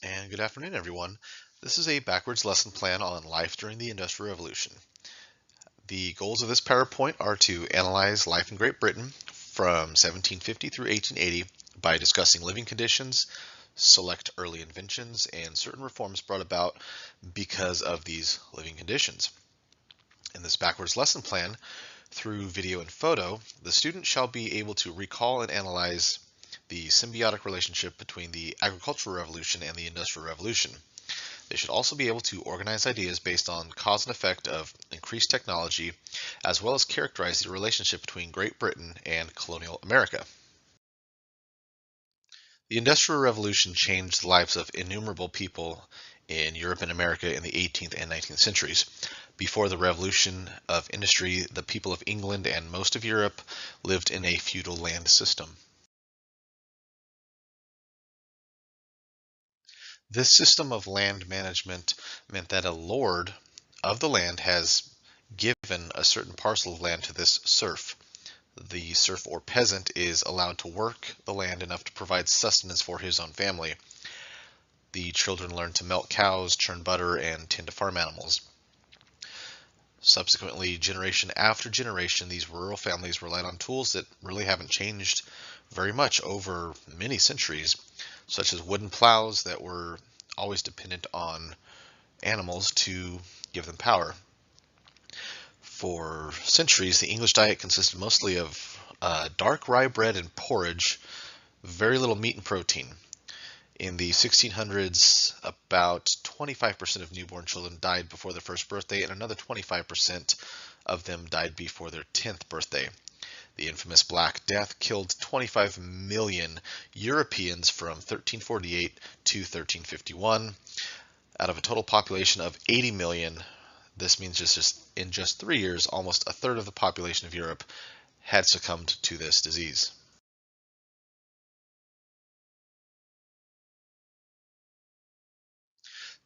And good afternoon, everyone. This is a backwards lesson plan on life during the Industrial Revolution. The goals of this PowerPoint are to analyze life in Great Britain from 1750 through 1880 by discussing living conditions, select early inventions, and certain reforms brought about because of these living conditions. In this backwards lesson plan, through video and photo, the student shall be able to recall and analyze the symbiotic relationship between the agricultural revolution and the industrial revolution. They should also be able to organize ideas based on cause and effect of increased technology, as well as characterize the relationship between Great Britain and colonial America. The Industrial Revolution changed the lives of innumerable people in Europe and America in the 18th and 19th centuries. Before the revolution of industry, the people of England and most of Europe lived in a feudal land system. This system of land management meant that a lord of the land has given a certain parcel of land to this serf. The serf or peasant is allowed to work the land enough to provide sustenance for his own family. The children learn to milk cows, churn butter, and tend to farm animals. Subsequently, generation after generation, these rural families relied on tools that really haven't changed very much over many centuries, such as wooden plows that were always dependent on animals to give them power. For centuries, the English diet consisted mostly of dark rye bread and porridge, very little meat and protein. In the 1600s, about 25% of newborn children died before their first birthday, and another 25% of them died before their 10th birthday. The infamous Black Death killed 25 million Europeans from 1348 to 1351. Out of a total population of 80 million, this means just in just 3 years, almost a third of the population of Europe had succumbed to this disease.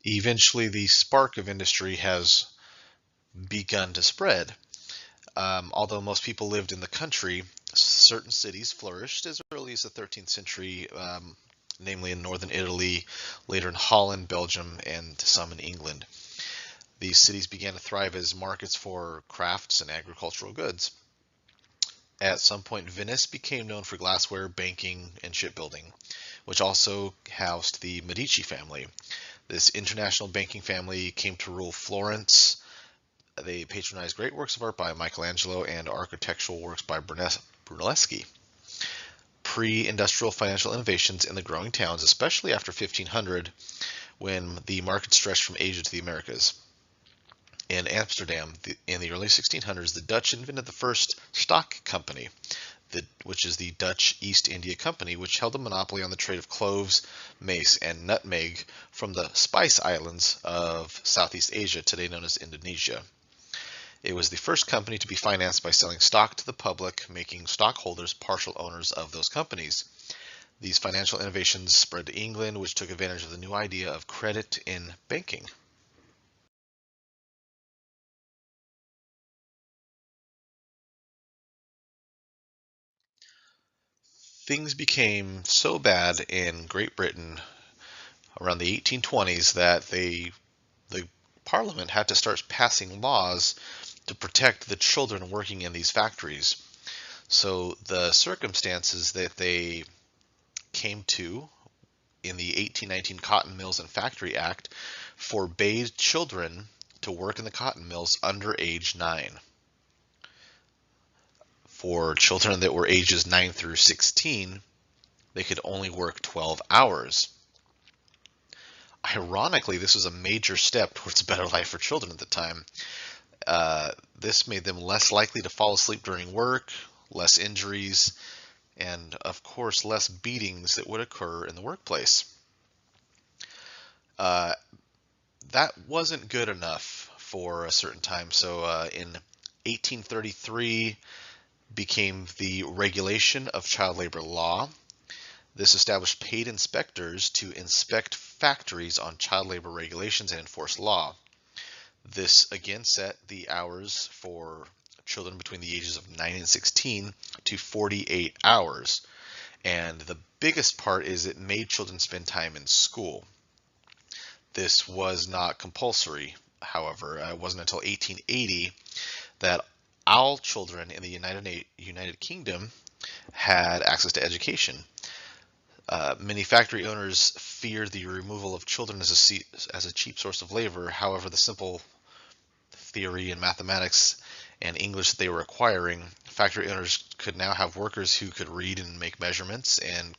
Eventually, the spark of industry has begun to spread. Although most people lived in the country, certain cities flourished as early as the 13th century, namely in northern Italy, later in Holland, Belgium, and some in England. These cities began to thrive as markets for crafts and agricultural goods. At some point, Venice became known for glassware, banking, and shipbuilding, which also housed the Medici family. This international banking family came to rule Florence. They patronized great works of art by Michelangelo and architectural works by Brunelleschi. Pre-industrial financial innovations in the growing towns, especially after 1500, when the market stretched from Asia to the Americas. In Amsterdam, in the early 1600s, the Dutch invented the first stock company, which is the Dutch East India Company, which held a monopoly on the trade of cloves, mace, and nutmeg from the Spice Islands of Southeast Asia, today known as Indonesia. It was the first company to be financed by selling stock to the public, making stockholders partial owners of those companies. These financial innovations spread to England, which took advantage of the new idea of credit in banking. Things became so bad in Great Britain around the 1820s that the Parliament had to start passing laws to protect the children working in these factories. So the circumstances that they came to in the 1819 Cotton Mills and Factory Act forbade children to work in the cotton mills under age 9. For children that were ages 9 through 16, they could only work 12 hours. Ironically, this was a major step towards a better life for children at the time. This made them less likely to fall asleep during work, less injuries, and of course less beatings that would occur in the workplace. Uh, that wasn't good enough for a certain time. So in 1833 became the Regulation of Child Labor Law. This established paid inspectors to inspect factories on child labor regulations and enforce law. This again set the hours for children between the ages of 9 and 16 to 48 hours. And the biggest part is it made children spend time in school. This was not compulsory, however. It wasn't until 1880 that all children in the United Kingdom had access to education. Many factory owners feared the removal of children as a cheap source of labor. However, the simple theory and mathematics and English that they were acquiring, factory owners could now have workers who could read and make measurements and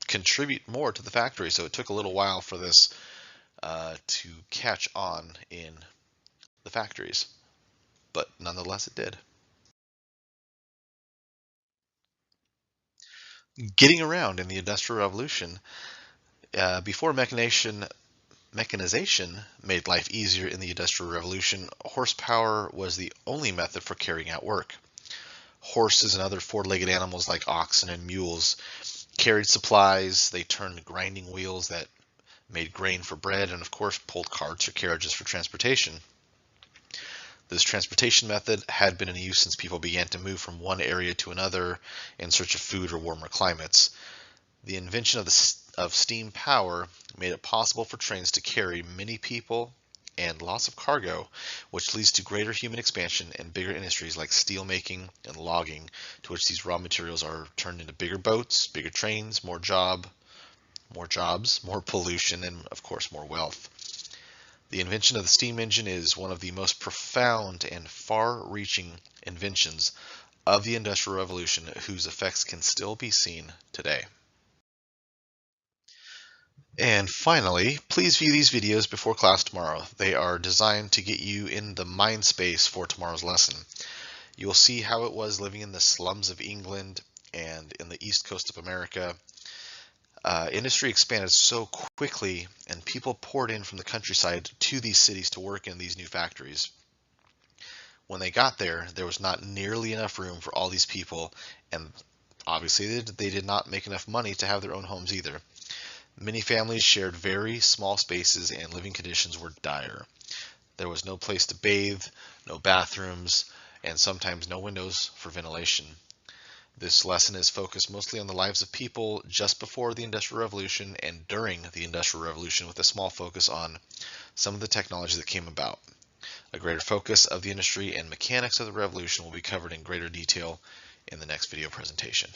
contribute more to the factory. So it took a little while for this to catch on in the factories, but nonetheless it did. Getting around in the Industrial Revolution, before mechanization made life easier in the Industrial Revolution, horsepower was the only method for carrying out work. Horses and other four-legged animals like oxen and mules carried supplies. They turned grinding wheels that made grain for bread, and of course pulled carts or carriages for transportation. This transportation method had been in use since people began to move from one area to another in search of food or warmer climates. The invention of steam power made it possible for trains to carry many people and lots of cargo, which leads to greater human expansion and bigger industries like steel making and logging, to which these raw materials are turned into bigger boats, bigger trains, more jobs, more pollution, and of course more wealth. The invention of the steam engine is one of the most profound and far-reaching inventions of the Industrial Revolution, whose effects can still be seen today. And finally, please view these videos before class tomorrow. They are designed to get you in the mind space for tomorrow's lesson. You will see how it was living in the slums of England and in the east coast of America. Industry expanded so quickly, and people poured in from the countryside to these cities to work in these new factories. When they got there, there was not nearly enough room for all these people, and obviously they did not make enough money to have their own homes either. Many families shared very small spaces, and living conditions were dire. There was no place to bathe, no bathrooms, and sometimes no windows for ventilation. This lesson is focused mostly on the lives of people just before the Industrial Revolution and during the Industrial Revolution, with a small focus on some of the technology that came about. A greater focus of the industry and mechanics of the revolution will be covered in greater detail in the next video presentation.